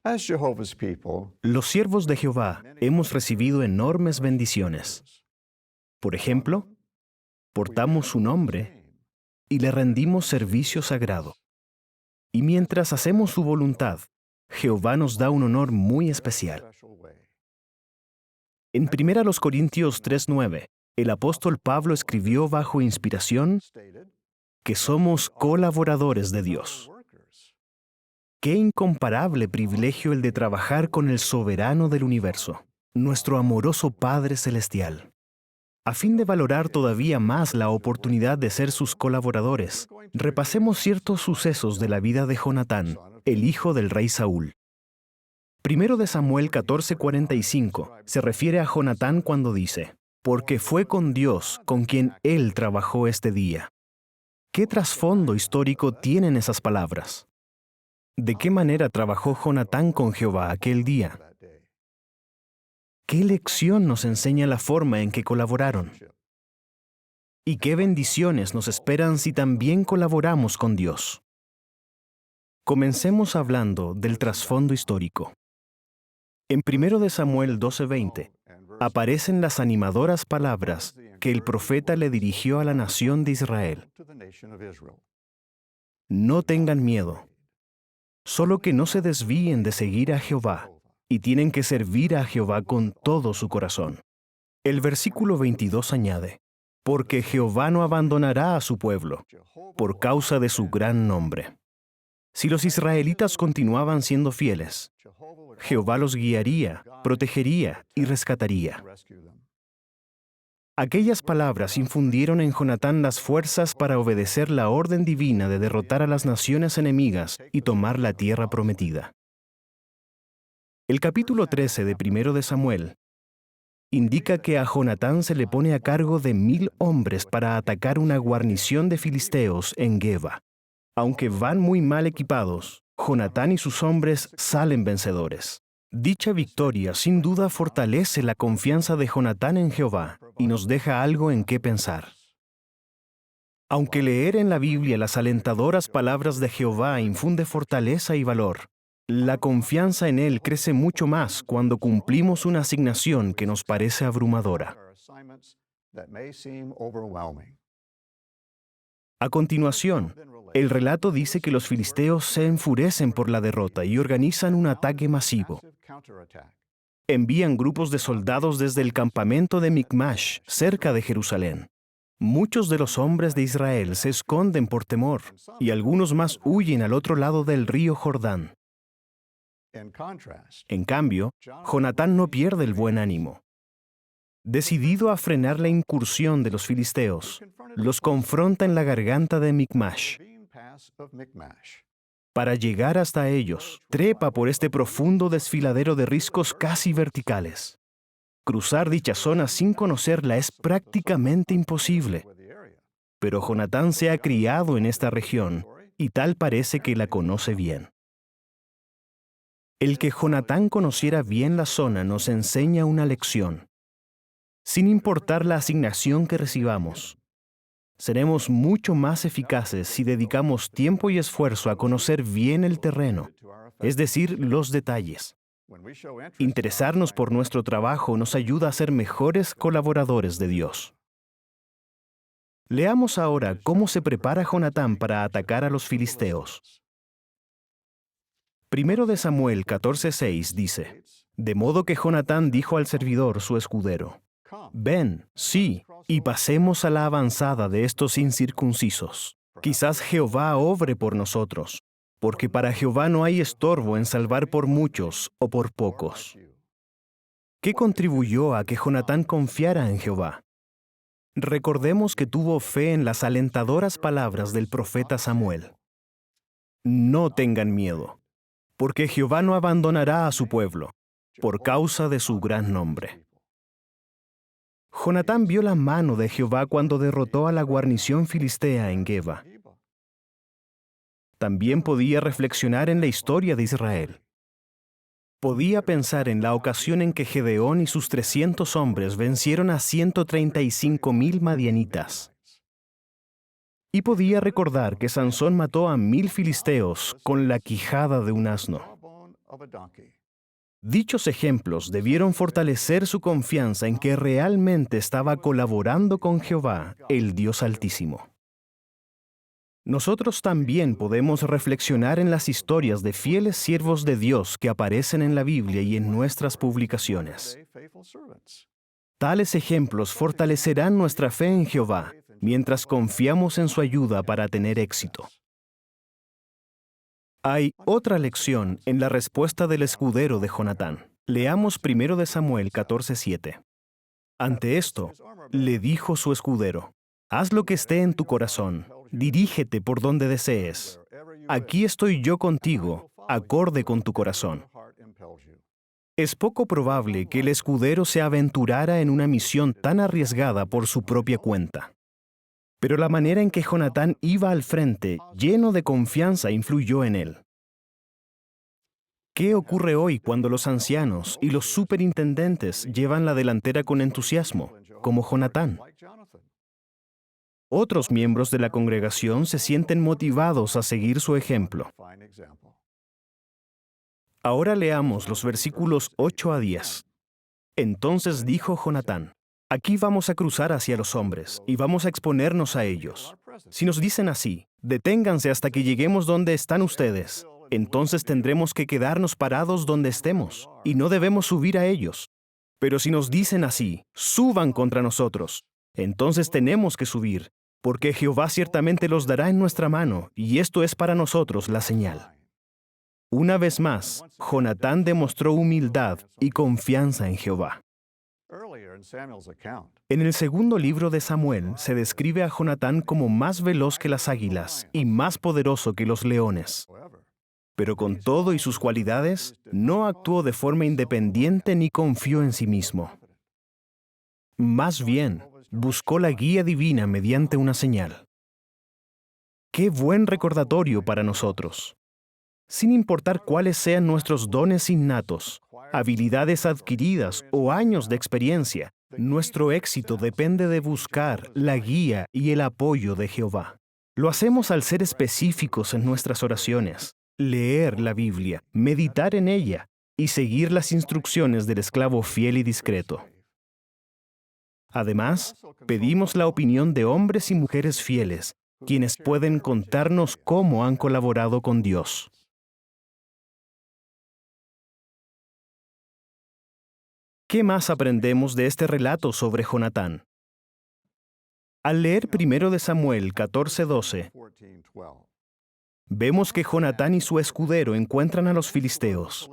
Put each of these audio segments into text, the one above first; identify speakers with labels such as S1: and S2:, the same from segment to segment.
S1: As Jehovah's people,
S2: Los siervos de Jehová hemos recibido enormes bendiciones. Por ejemplo, portamos su nombre y le rendimos servicio sagrado. Y mientras hacemos su voluntad, Jehová nos da un honor muy especial. En 1 Corintios 3:9, el apóstol Pablo escribió bajo inspiración que somos colaboradores de Dios. Qué incomparable privilegio el de trabajar con el soberano del universo, nuestro amoroso Padre Celestial. A fin de valorar todavía más la oportunidad de ser sus colaboradores, repasemos ciertos sucesos de la vida de Jonatán, el hijo del rey Saúl. Primero de Samuel 14:45 se refiere a Jonatán cuando dice, porque fue con Dios con quien él trabajó este día. ¿Qué trasfondo histórico tienen esas palabras? ¿De qué manera trabajó Jonatán con Jehová aquel día? ¿Qué lección nos enseña la forma en que colaboraron? ¿Y qué bendiciones nos esperan si también colaboramos con Dios? Comencemos hablando del trasfondo histórico. En 1 de Samuel 12:20 aparecen las animadoras palabras que el profeta le dirigió a la nación de Israel. No tengan miedo, solo que no se desvíen de seguir a Jehová, y tienen que servir a Jehová con todo su corazón. El versículo 22 añade, porque Jehová no abandonará a su pueblo, por causa de su gran nombre. Si los israelitas continuaban siendo fieles, Jehová los guiaría, protegería y rescataría. Aquellas palabras infundieron en Jonatán las fuerzas para obedecer la orden divina de derrotar a las naciones enemigas y tomar la tierra prometida. El capítulo 13 de 1 de Samuel indica que a Jonatán se le pone a cargo de 1,000 hombres para atacar una guarnición de filisteos en Geba. Aunque van muy mal equipados, Jonatán y sus hombres salen vencedores. Dicha victoria sin duda fortalece la confianza de Jonatán en Jehová y nos deja algo en qué pensar. Aunque leer en la Biblia las alentadoras palabras de Jehová infunde fortaleza y valor, la confianza en Él crece mucho más cuando cumplimos una asignación que nos parece abrumadora. A continuación, el relato dice que los filisteos se enfurecen por la derrota y organizan un ataque masivo. Envían grupos de soldados desde el campamento de Micmash, cerca de Jerusalén. Muchos de los hombres de Israel se esconden por temor, y algunos más huyen al otro lado del río Jordán. En cambio, Jonatán no pierde el buen ánimo. Decidido a frenar la incursión de los filisteos, los confronta en la garganta de Micmash. Para llegar hasta ellos, trepa por este profundo desfiladero de riscos casi verticales. Cruzar dicha zona sin conocerla es prácticamente imposible. Pero Jonatán se ha criado en esta región y tal parece que la conoce bien. El que Jonatán conociera bien la zona nos enseña una lección. Sin importar la asignación que recibamos, seremos mucho más eficaces si dedicamos tiempo y esfuerzo a conocer bien el terreno, es decir, los detalles. Interesarnos por nuestro trabajo nos ayuda a ser mejores colaboradores de Dios. Leamos ahora cómo se prepara Jonatán para atacar a los filisteos. Primero de Samuel 14:6 dice, de modo que Jonatán dijo al servidor, su escudero, ven, sí, y pasemos a la avanzada de estos incircuncisos. Quizás Jehová obre por nosotros, porque para Jehová no hay estorbo en salvar por muchos o por pocos. ¿Qué contribuyó a que Jonatán confiara en Jehová? Recordemos que tuvo fe en las alentadoras palabras del profeta Samuel. No tengan miedo, porque Jehová no abandonará a su pueblo, por causa de su gran nombre. Jonatán vio la mano de Jehová cuando derrotó a la guarnición filistea en Geba. También podía reflexionar en la historia de Israel. Podía pensar en la ocasión en que Gedeón y sus 300 hombres vencieron a 135,000 madianitas. Y podía recordar que Sansón mató a 1,000 filisteos con la quijada de un asno. Dichos ejemplos debieron fortalecer su confianza en que realmente estaba colaborando con Jehová, el Dios Altísimo. Nosotros también podemos reflexionar en las historias de fieles siervos de Dios que aparecen en la Biblia y en nuestras publicaciones. Tales ejemplos fortalecerán nuestra fe en Jehová mientras confiamos en su ayuda para tener éxito. Hay otra lección en la respuesta del escudero de Jonatán. Leamos 1 Samuel 14:7. Ante esto, le dijo su escudero: haz lo que esté en tu corazón, dirígete por donde desees. Aquí estoy yo contigo, acorde con tu corazón. Es poco probable que el escudero se aventurara en una misión tan arriesgada por su propia cuenta. Pero la manera en que Jonatán iba al frente, lleno de confianza, influyó en él. ¿Qué ocurre hoy cuando los ancianos y los superintendentes llevan la delantera con entusiasmo, como Jonatán? Otros miembros de la congregación se sienten motivados a seguir su ejemplo. Ahora leamos los versículos 8 a 10. Entonces dijo Jonatán: aquí vamos a cruzar hacia los hombres y vamos a exponernos a ellos. Si nos dicen así: deténganse hasta que lleguemos donde están ustedes, entonces tendremos que quedarnos parados donde estemos y no debemos subir a ellos. Pero si nos dicen así: suban contra nosotros, entonces tenemos que subir, porque Jehová ciertamente los dará en nuestra mano, y esto es para nosotros la señal. Una vez más, Jonatán demostró humildad y confianza en Jehová. En el segundo libro de Samuel se describe a Jonatán como más veloz que las águilas y más poderoso que los leones. Pero con todo y sus cualidades, no actuó de forma independiente ni confió en sí mismo. Más bien, buscó la guía divina mediante una señal. ¡Qué buen recordatorio para nosotros! Sin importar cuáles sean nuestros dones innatos, habilidades adquiridas o años de experiencia, nuestro éxito depende de buscar la guía y el apoyo de Jehová. Lo hacemos al ser específicos en nuestras oraciones, leer la Biblia, meditar en ella y seguir las instrucciones del esclavo fiel y discreto. Además, pedimos la opinión de hombres y mujeres fieles, quienes pueden contarnos cómo han colaborado con Dios. ¿Qué más aprendemos de este relato sobre Jonatán? Al leer 1 Samuel 14:12, vemos que Jonatán y su escudero encuentran a los filisteos.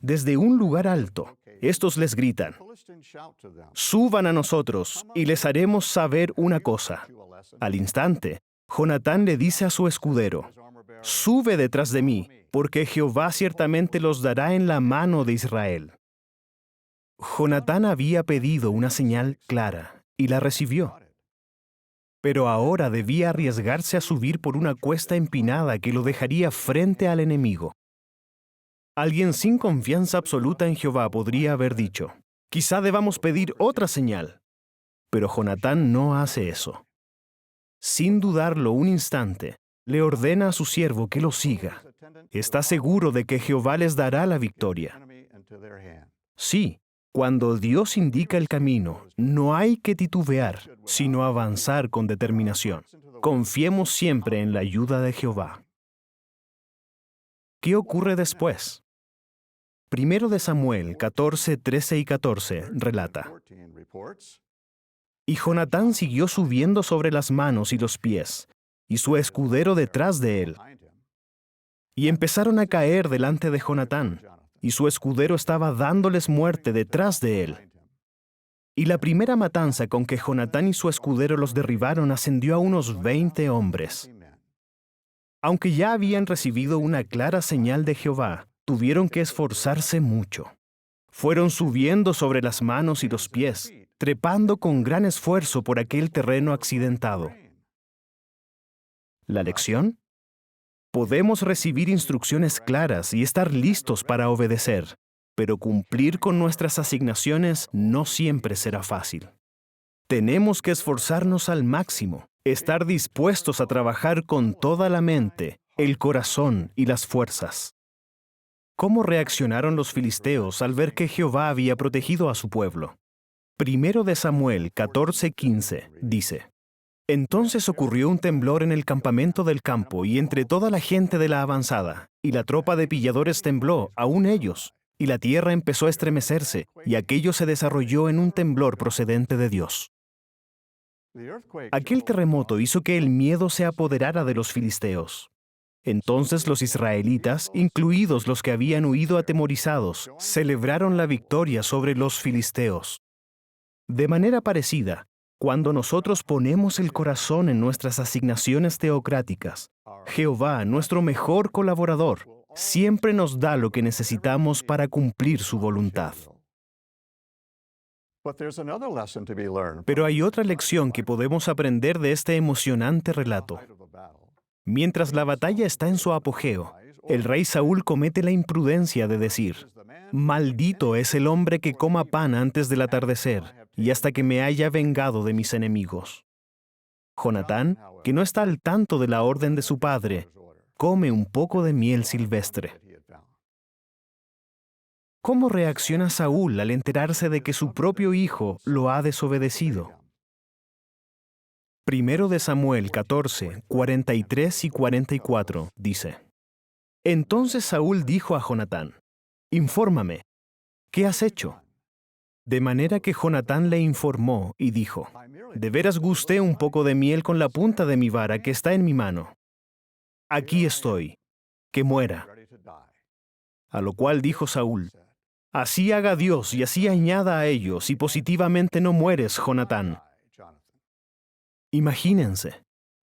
S2: Desde un lugar alto, estos les gritan: suban a nosotros y les haremos saber una cosa. Al instante, Jonatán le dice a su escudero: sube detrás de mí, porque Jehová ciertamente los dará en la mano de Israel. Jonatán había pedido una señal clara y la recibió. Pero ahora debía arriesgarse a subir por una cuesta empinada que lo dejaría frente al enemigo. Alguien sin confianza absoluta en Jehová podría haber dicho: quizá debamos pedir otra señal. Pero Jonatán no hace eso. Sin dudarlo un instante, le ordena a su siervo que lo siga. Está seguro de que Jehová les dará la victoria. Sí, cuando Dios indica el camino, no hay que titubear, sino avanzar con determinación. Confiemos siempre en la ayuda de Jehová. ¿Qué ocurre después? 1 Samuel 14, 13 y 14 relata: y Jonatán siguió subiendo sobre las manos y los pies, y su escudero detrás de él. Y empezaron a caer delante de Jonatán, y su escudero estaba dándoles muerte detrás de él. Y la primera matanza con que Jonatán y su escudero los derribaron ascendió a unos 20 hombres. Aunque ya habían recibido una clara señal de Jehová, tuvieron que esforzarse mucho. Fueron subiendo sobre las manos y los pies, trepando con gran esfuerzo por aquel terreno accidentado. ¿La lección? Podemos recibir instrucciones claras y estar listos para obedecer, pero cumplir con nuestras asignaciones no siempre será fácil. Tenemos que esforzarnos al máximo, estar dispuestos a trabajar con toda la mente, el corazón y las fuerzas. ¿Cómo reaccionaron los filisteos al ver que Jehová había protegido a su pueblo? Primero de Samuel 14:15 dice: Entonces ocurrió un temblor en el campamento del campo y entre toda la gente de la avanzada, y la tropa de pilladores tembló, aun ellos, y la tierra empezó a estremecerse, y aquello se desarrolló en un temblor procedente de Dios. Aquel terremoto hizo que el miedo se apoderara de los filisteos. Entonces los israelitas, incluidos los que habían huido atemorizados, celebraron la victoria sobre los filisteos. De manera parecida, cuando nosotros ponemos el corazón en nuestras asignaciones teocráticas, Jehová, nuestro mejor colaborador, siempre nos da lo que necesitamos para cumplir su voluntad. Pero hay otra lección que podemos aprender de este emocionante relato. Mientras la batalla está en su apogeo, el rey Saúl comete la imprudencia de decir: «Maldito es el hombre que coma pan antes del atardecer y hasta que me haya vengado de mis enemigos». Jonatán, que no está al tanto de la orden de su padre, come un poco de miel silvestre. ¿Cómo reacciona Saúl al enterarse de que su propio hijo lo ha desobedecido? Primero de Samuel 14, 43 y 44 dice: Entonces Saúl dijo a Jonatán: «Infórmame, ¿qué has hecho?». De manera que Jonatán le informó y dijo: «De veras gusté un poco de miel con la punta de mi vara que está en mi mano. Aquí estoy, que muera». A lo cual dijo Saúl: «Así haga Dios y así añada a ello, si positivamente no mueres, Jonatán». Imagínense,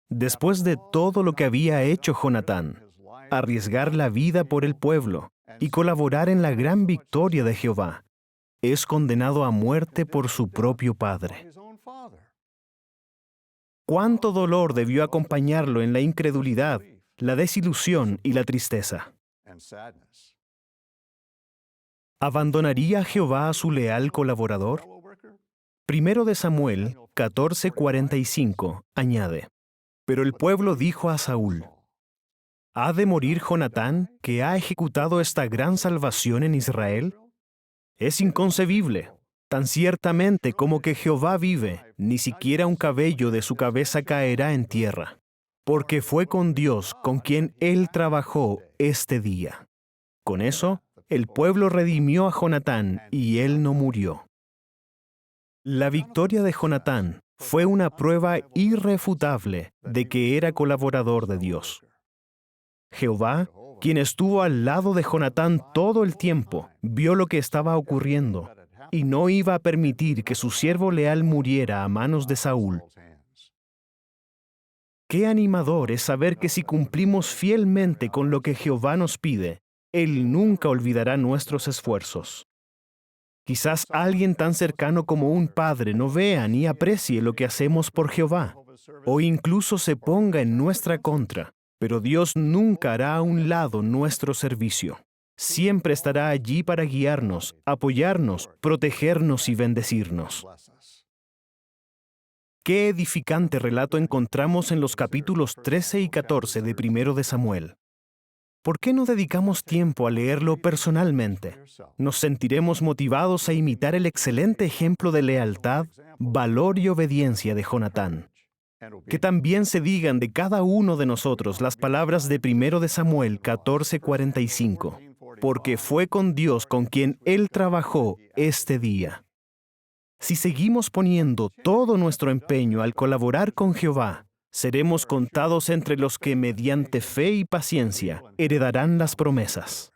S2: después de todo lo que había hecho Jonatán, arriesgar la vida por el pueblo y colaborar en la gran victoria de Jehová, es condenado a muerte por su propio padre. ¿Cuánto dolor debió acompañarlo en la incredulidad, la desilusión y la tristeza? ¿Abandonaría Jehová a su leal colaborador? Primero de Samuel 14:45 añade: Pero el pueblo dijo a Saúl: ¿Ha de morir Jonatán, que ha ejecutado esta gran salvación en Israel? Es inconcebible. Tan ciertamente como que Jehová vive, ni siquiera un cabello de su cabeza caerá en tierra, porque fue con Dios con quien él trabajó este día. Con eso, el pueblo redimió a Jonatán y él no murió. La victoria de Jonatán fue una prueba irrefutable de que era colaborador de Dios. Jehová, quien estuvo al lado de Jonatán todo el tiempo, vio lo que estaba ocurriendo y no iba a permitir que su siervo leal muriera a manos de Saúl. Qué animador es saber que si cumplimos fielmente con lo que Jehová nos pide, Él nunca olvidará nuestros esfuerzos. Quizás alguien tan cercano como un padre no vea ni aprecie lo que hacemos por Jehová, o incluso se ponga en nuestra contra, pero Dios nunca hará a un lado nuestro servicio. Siempre estará allí para guiarnos, apoyarnos, protegernos y bendecirnos. Qué edificante relato encontramos en los capítulos 13 y 14 de Primero de Samuel. ¿Por qué no dedicamos tiempo a leerlo personalmente? Nos sentiremos motivados a imitar el excelente ejemplo de lealtad, valor y obediencia de Jonatán. Que también se digan de cada uno de nosotros las palabras de Primero de Samuel 14:45, porque fue con Dios con quien él trabajó este día. Si seguimos poniendo todo nuestro empeño al colaborar con Jehová, seremos contados entre los que mediante fe y paciencia heredarán las promesas.